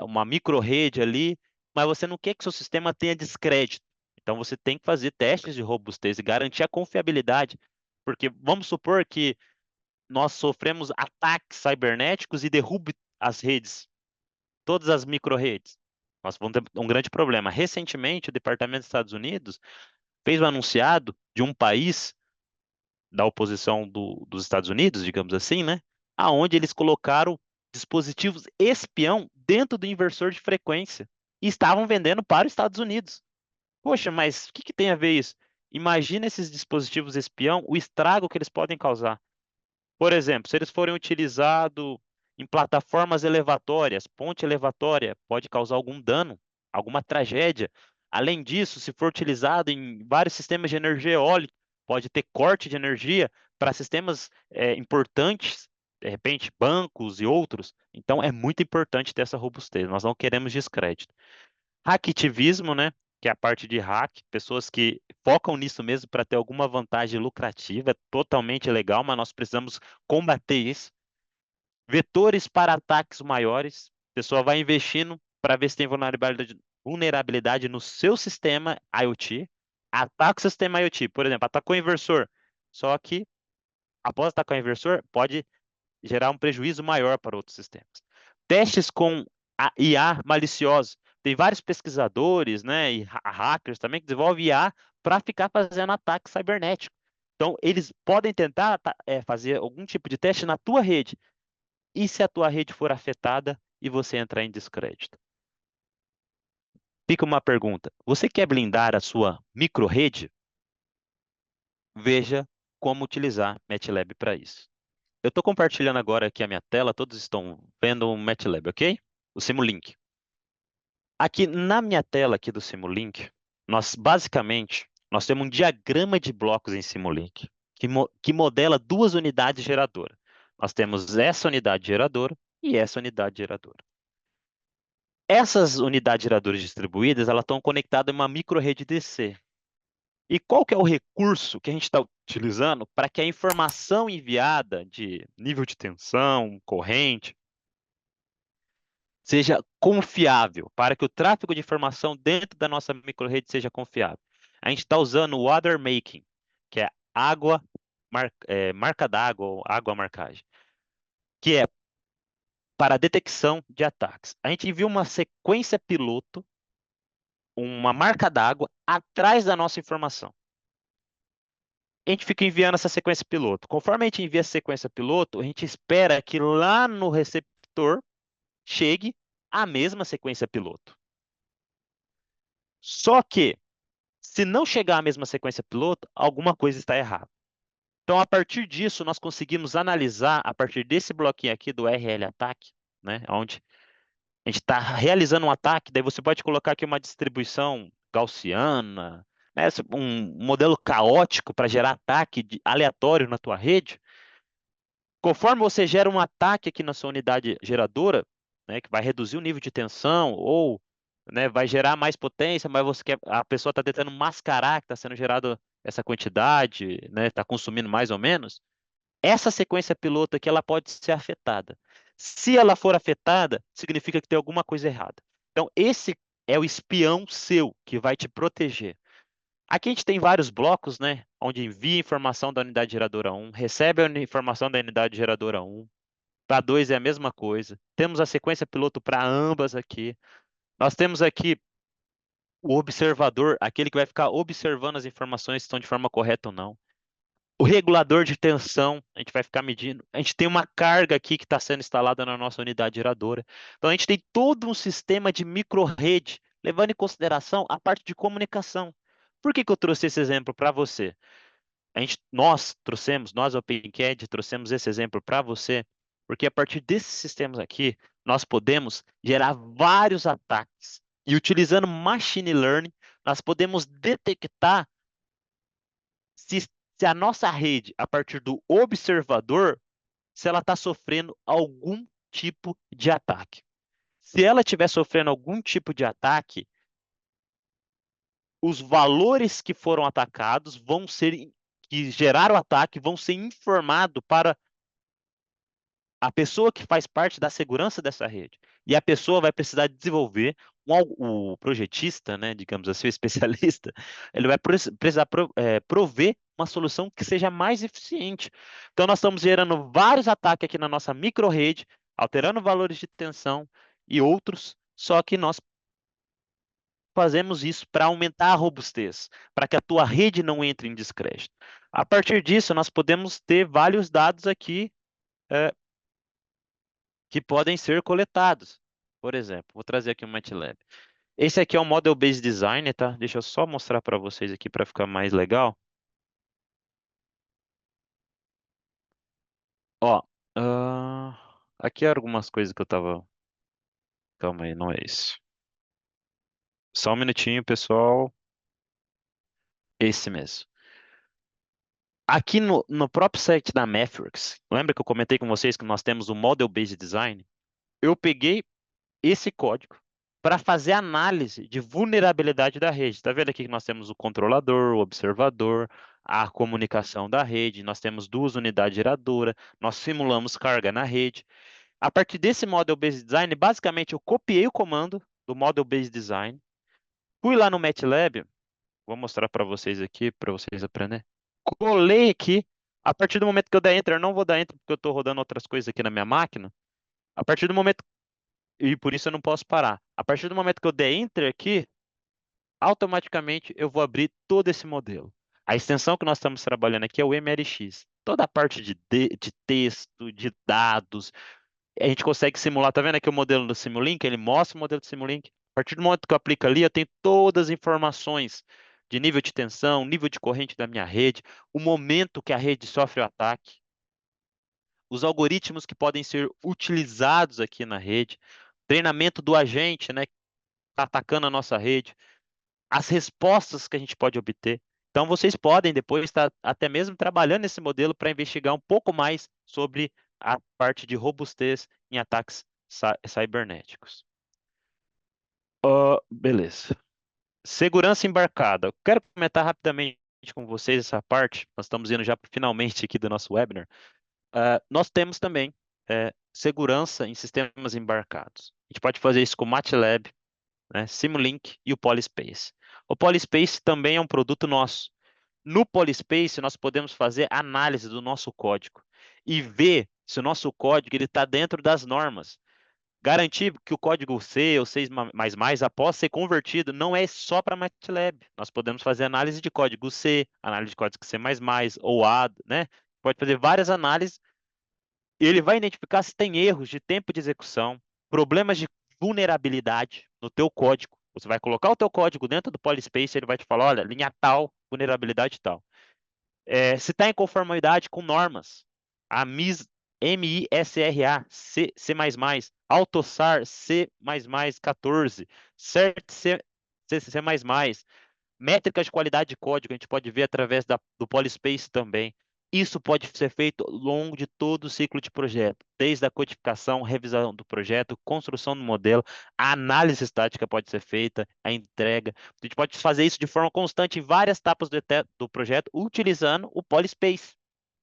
uma micro-rede ali, mas você não quer que seu sistema tenha descrédito. Então você tem que fazer testes de robustez e garantir a confiabilidade, porque vamos supor que nós sofremos ataques cibernéticos e derrube as redes, todas as micro-redes. Nós vamos ter um grande problema. Recentemente, o Departamento dos Estados Unidos fez um anunciado de um país da oposição dos Estados Unidos, digamos assim, né? Aonde eles colocaram dispositivos espião dentro do inversor de frequência e estavam vendendo para os Estados Unidos. Poxa, mas o que tem a ver isso? Imagina esses dispositivos espião, o estrago que eles podem causar. Por exemplo, se eles forem utilizados em plataformas elevatórias, ponte elevatória, pode causar algum dano, alguma tragédia. Além disso, se for utilizado em vários sistemas de energia eólica, pode ter corte de energia para sistemas importantes, de repente bancos e outros. Então, é muito importante ter essa robustez. Nós não queremos descrédito. Hacktivismo, né? Que é a parte de hack, pessoas que focam nisso mesmo para ter alguma vantagem lucrativa, é totalmente legal, mas nós precisamos combater isso. Vetores para ataques maiores, a pessoa vai investindo para ver se tem vulnerabilidade no seu sistema IoT, ataca o sistema IoT, por exemplo, atacou o inversor, só que após atacar o inversor, pode gerar um prejuízo maior para outros sistemas. Testes com a IA maliciosa. Tem vários pesquisadores, né, e hackers também que desenvolvem IA para ficar fazendo ataque cibernético. Então, eles podem tentar fazer algum tipo de teste na tua rede. E se a tua rede for afetada e você entrar em descrédito? Fica uma pergunta. Você quer blindar a sua microrrede? Veja como utilizar MATLAB para isso. Eu estou compartilhando agora aqui a minha tela, todos estão vendo o MATLAB, ok? O Simulink. Aqui na minha tela aqui do Simulink, nós temos um diagrama de blocos em Simulink que modela duas unidades geradoras. Nós temos essa unidade geradora e essa unidade geradora. Essas unidades geradoras distribuídas, elas estão conectadas em uma microrrede DC. E qual que é o recurso que a gente está utilizando para que a informação enviada de nível de tensão, corrente, seja confiável, para que o tráfego de informação dentro da nossa microrede seja confiável? A gente está usando o water making, que é água, marca d'água ou água marcagem, que é para a detecção de ataques. A gente envia uma sequência piloto, uma marca d'água, atrás da nossa informação. A gente fica enviando essa sequência piloto. Conforme a gente envia a sequência piloto, a gente espera que lá no receptor chegue a mesma sequência piloto. Só que, se não chegar a mesma sequência piloto, alguma coisa está errada. Então, a partir disso, nós conseguimos analisar, a partir desse bloquinho aqui do RL Attack, né, onde a gente está realizando um ataque, daí você pode colocar aqui uma distribuição gaussiana, né, um modelo caótico para gerar ataque aleatório na tua rede. Conforme você gera um ataque aqui na sua unidade geradora, né, que vai reduzir o nível de tensão ou, né, vai gerar mais potência, mas a pessoa está tentando mascarar que está sendo gerado essa quantidade, né, está consumindo mais ou menos, essa sequência piloto aqui ela pode ser afetada. Se ela for afetada, significa que tem alguma coisa errada. Então, esse é o espião seu que vai te proteger. Aqui a gente tem vários blocos, né? Onde envia informação da unidade geradora 1, recebe a informação da unidade geradora 1. Para 2 é a mesma coisa. Temos a sequência piloto para ambas aqui. Nós temos aqui o observador, aquele que vai ficar observando as informações se estão de forma correta ou não. O regulador de tensão, a gente vai ficar medindo. A gente tem uma carga aqui que está sendo instalada na nossa unidade geradora. Então, a gente tem todo um sistema de microrede, levando em consideração a parte de comunicação. Por que que eu trouxe esse exemplo para você? Nós, OpenCAD, trouxemos esse exemplo para você, porque a partir desses sistemas aqui, nós podemos gerar vários ataques. E utilizando machine learning, nós podemos detectar se a nossa rede, a partir do observador, se ela está sofrendo algum tipo de ataque. Se ela estiver sofrendo algum tipo de ataque, os valores que foram atacados que geraram o ataque, vão ser informados para a pessoa que faz parte da segurança dessa rede. E a pessoa vai precisar desenvolver, o projetista, né, digamos assim, o especialista, ele vai precisar prover uma solução que seja mais eficiente. Então, nós estamos gerando vários ataques aqui na nossa microrede, alterando valores de tensão e outros, só que nós fazemos isso para aumentar a robustez, para que a tua rede não entre em descrédito. A partir disso, nós podemos ter vários dados aqui eh, que podem ser coletados. Por exemplo, vou trazer aqui um MATLAB. Esse aqui é o Model Based Design, tá? Deixa eu só mostrar para vocês aqui para ficar mais legal. Ó, aqui eram algumas coisas que eu tava. Calma aí, não é isso. Só um minutinho, pessoal. Esse mesmo. Aqui no próprio site da MathWorks, lembra que eu comentei com vocês que nós temos o Model Based Design? Eu peguei esse código para fazer análise de vulnerabilidade da rede. Está vendo aqui que nós temos o controlador, o observador, a comunicação da rede, nós temos duas unidades geradoras, nós simulamos carga na rede. A partir desse Model Based Design, basicamente eu copiei o comando do Model Based Design, fui lá no MATLAB, vou mostrar para vocês aqui, para vocês aprenderem. Colei aqui, a partir do momento que eu der Enter, eu não vou dar Enter porque eu estou rodando outras coisas aqui na minha máquina. A partir do momento e por isso eu não posso parar. A partir do momento que eu der Enter aqui, automaticamente eu vou abrir todo esse modelo. A extensão que nós estamos trabalhando aqui é o MLX. Toda a parte de texto, de dados, a gente consegue simular. Tá vendo aqui o modelo do Simulink? Ele mostra o modelo do Simulink. A partir do momento que eu aplico ali, eu tenho todas as informações de nível de tensão, nível de corrente da minha rede, o momento que a rede sofre o ataque, os algoritmos que podem ser utilizados aqui na rede, treinamento do agente, né, está atacando a nossa rede, as respostas que a gente pode obter. Então, vocês podem depois estar até mesmo trabalhando nesse modelo para investigar um pouco mais sobre a parte de robustez em ataques cibernéticos. Beleza. Segurança embarcada. Quero comentar rapidamente com vocês essa parte. Nós estamos indo já finalmente aqui do nosso webinar. Nós temos também segurança em sistemas embarcados. A gente pode fazer isso com o MATLAB, né, Simulink e o Polyspace. O Polyspace também é um produto nosso. No Polyspace, nós podemos fazer análise do nosso código e ver se o nosso código está dentro das normas. Garantir que o código C ou C++, após ser convertido, não é só para MATLAB. Nós podemos fazer análise de código C, análise de código C++ ou AD, né? Pode fazer várias análises e ele vai identificar se tem erros de tempo de execução, problemas de vulnerabilidade no teu código. Você vai colocar o teu código dentro do Polyspace, ele vai te falar, olha, linha tal, vulnerabilidade tal. Se está em conformidade com normas, a MISRA, C++, AutoSAR, C++14, CERT, C++, métricas de qualidade de código, a gente pode ver através do Polyspace também. Isso pode ser feito ao longo de todo o ciclo de projeto, desde a codificação, revisão do projeto, construção do modelo, a análise estática pode ser feita, a entrega. A gente pode fazer isso de forma constante em várias etapas do projeto, utilizando o Polyspace,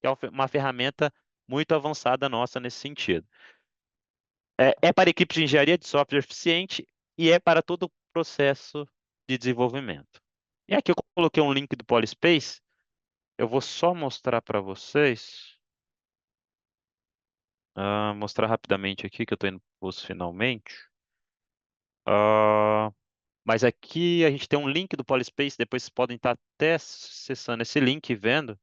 que é uma ferramenta muito avançada nossa nesse sentido. É para equipes de engenharia de software eficiente e é para todo o processo de desenvolvimento. E aqui eu coloquei um link do Polyspace. Eu vou só mostrar para vocês. Mostrar rapidamente aqui que eu estou indo para os finalmente. Ah, mas aqui a gente tem um link do Polyspace. Depois vocês podem estar até acessando esse link e vendo.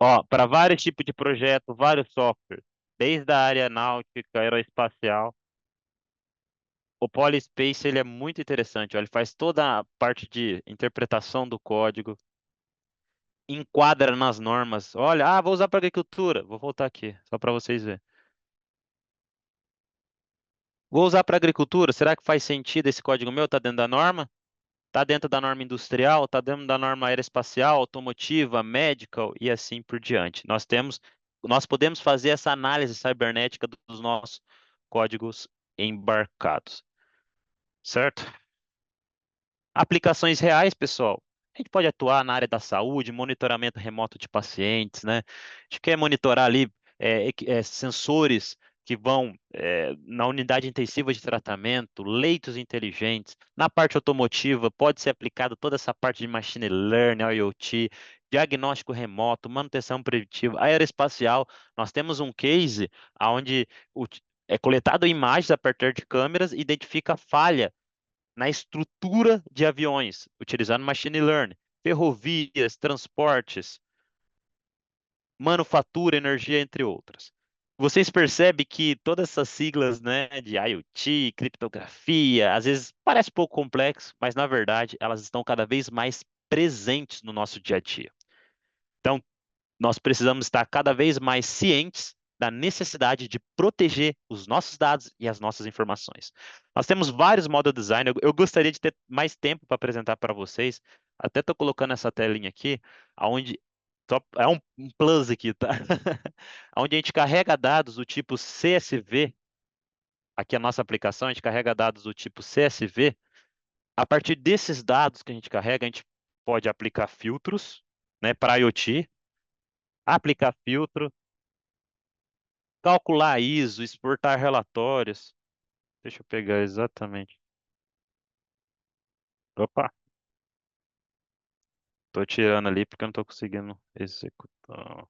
Ó, para vários tipos de projeto, vários softwares, desde a área náutica, aeroespacial. O Polyspace ele é muito interessante. Ó, ele faz toda a parte de interpretação do código, enquadra nas normas. Olha, vou usar para agricultura. Vou voltar aqui, só para vocês verem. Vou usar para agricultura. Será que faz sentido esse código meu? Está dentro da norma? Está dentro da norma industrial? Está dentro da norma aeroespacial, automotiva, medical e assim por diante. Nós podemos fazer essa análise cibernética dos nossos códigos embarcados, certo? Aplicações reais, pessoal. A gente pode atuar na área da saúde, monitoramento remoto de pacientes, né? A gente quer monitorar ali sensores que vão na unidade intensiva de tratamento, leitos inteligentes. Na parte automotiva, pode ser aplicado toda essa parte de machine learning, IoT, diagnóstico remoto, manutenção preventiva, aeroespacial. Nós temos um case onde é coletado imagens a partir de câmeras e identifica falha na estrutura de aviões, utilizando machine learning, ferrovias, transportes, manufatura, energia, entre outras. Vocês percebem que todas essas siglas, né, de IoT, criptografia, às vezes parece pouco complexo, mas na verdade elas estão cada vez mais presentes no nosso dia a dia. Então, nós precisamos estar cada vez mais cientes da necessidade de proteger os nossos dados e as nossas informações. Nós temos vários model design. Eu gostaria de ter mais tempo para apresentar para vocês. Até estou colocando essa telinha aqui, onde é um plus aqui, tá? Onde a gente carrega dados do tipo CSV. Aqui a nossa aplicação, a gente carrega dados do tipo CSV. A partir desses dados que a gente carrega, a gente pode aplicar filtros, né, para IoT, aplicar filtro, calcular ISO, exportar relatórios. Deixa eu pegar exatamente. Opa, tô tirando ali porque eu não tô conseguindo executar.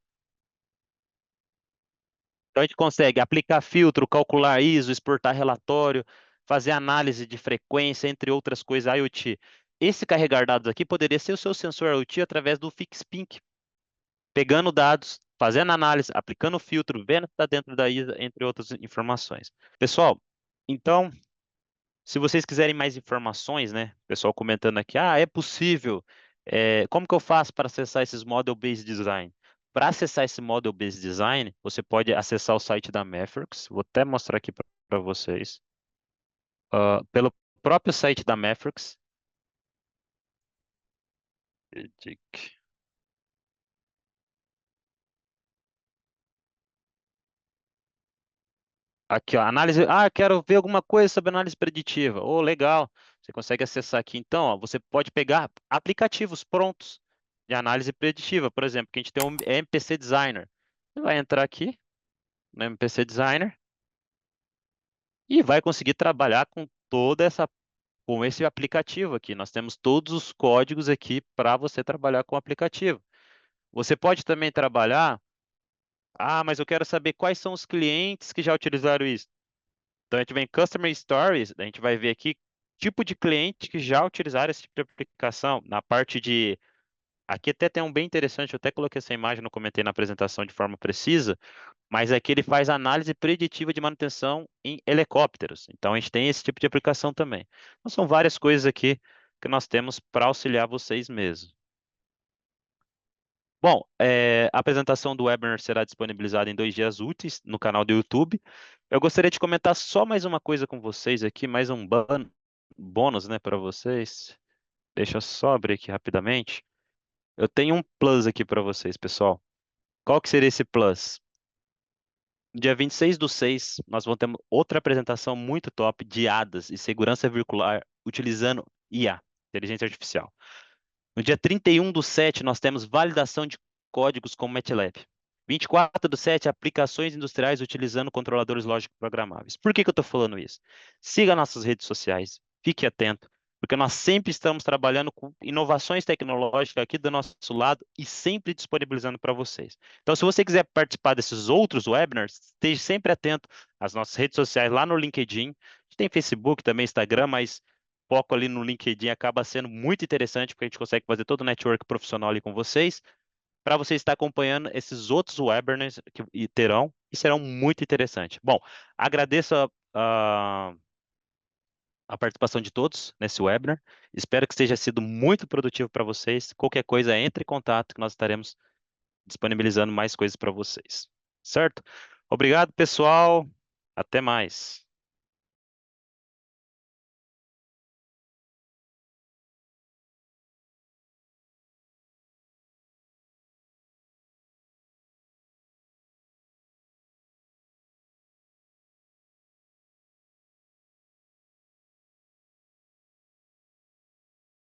Então a gente consegue aplicar filtro, calcular ISO, exportar relatório, fazer análise de frequência, entre outras coisas, IoT. Esse carregar dados aqui poderia ser o seu sensor IoT através do FixPink, pegando dados, fazendo análise, aplicando filtro, vendo se está dentro da ISO, entre outras informações. Pessoal, então se vocês quiserem mais informações, né? Pessoal comentando aqui, é possível. Como que eu faço para acessar esses Model-Based Design? Para acessar esse Model-Based Design, você pode acessar o site da Matrix. Vou até mostrar aqui para vocês. Pelo próprio site da Matrix. Aqui, ó, análise. Quero ver alguma coisa sobre análise preditiva. Oh, legal. Você consegue acessar aqui, então, ó, você pode pegar aplicativos prontos de análise preditiva, por exemplo, que a gente tem um MPC Designer. Você vai entrar aqui no MPC Designer e vai conseguir trabalhar com esse aplicativo aqui. Nós temos todos os códigos aqui para você trabalhar com o aplicativo. Você pode também trabalhar, mas eu quero saber quais são os clientes que já utilizaram isso. Então a gente vem em Customer Stories, a gente vai ver aqui tipo de cliente que já utilizaram esse tipo de aplicação. Na parte de aqui até tem um bem interessante, eu até coloquei essa imagem, não comentei na apresentação de forma precisa, mas aqui ele faz análise preditiva de manutenção em helicópteros. Então a gente tem esse tipo de aplicação também. Então são várias coisas aqui que nós temos para auxiliar vocês mesmo. Bom, a apresentação do webinar será disponibilizada em 2 dias úteis no canal do YouTube. Eu gostaria de comentar só mais uma coisa com vocês aqui, mais um bônus, né, para vocês. Deixa eu só abrir aqui rapidamente. Eu tenho um plus aqui para vocês, pessoal. Qual que seria esse plus? Dia 26/6, nós vamos ter outra apresentação muito top de ADAS e segurança veicular utilizando IA, inteligência artificial. No dia 31/7, nós temos validação de códigos com MATLAB. 24/7, aplicações industriais utilizando controladores lógicos programáveis. Por que que eu estou falando isso? Siga nossas redes sociais, fique atento, porque nós sempre estamos trabalhando com inovações tecnológicas aqui do nosso lado e sempre disponibilizando para vocês. Então, se você quiser participar desses outros webinars, esteja sempre atento às nossas redes sociais lá no LinkedIn. A gente tem Facebook também, Instagram, mas foco ali no LinkedIn acaba sendo muito interessante, porque a gente consegue fazer todo o network profissional ali com vocês, para você estar acompanhando esses outros webinars que terão e serão muito interessantes. Bom, agradeço a participação de todos nesse webinar. Espero que tenha sido muito produtivo para vocês. Qualquer coisa, entre em contato que nós estaremos disponibilizando mais coisas para vocês. Certo? Obrigado, pessoal. Até mais.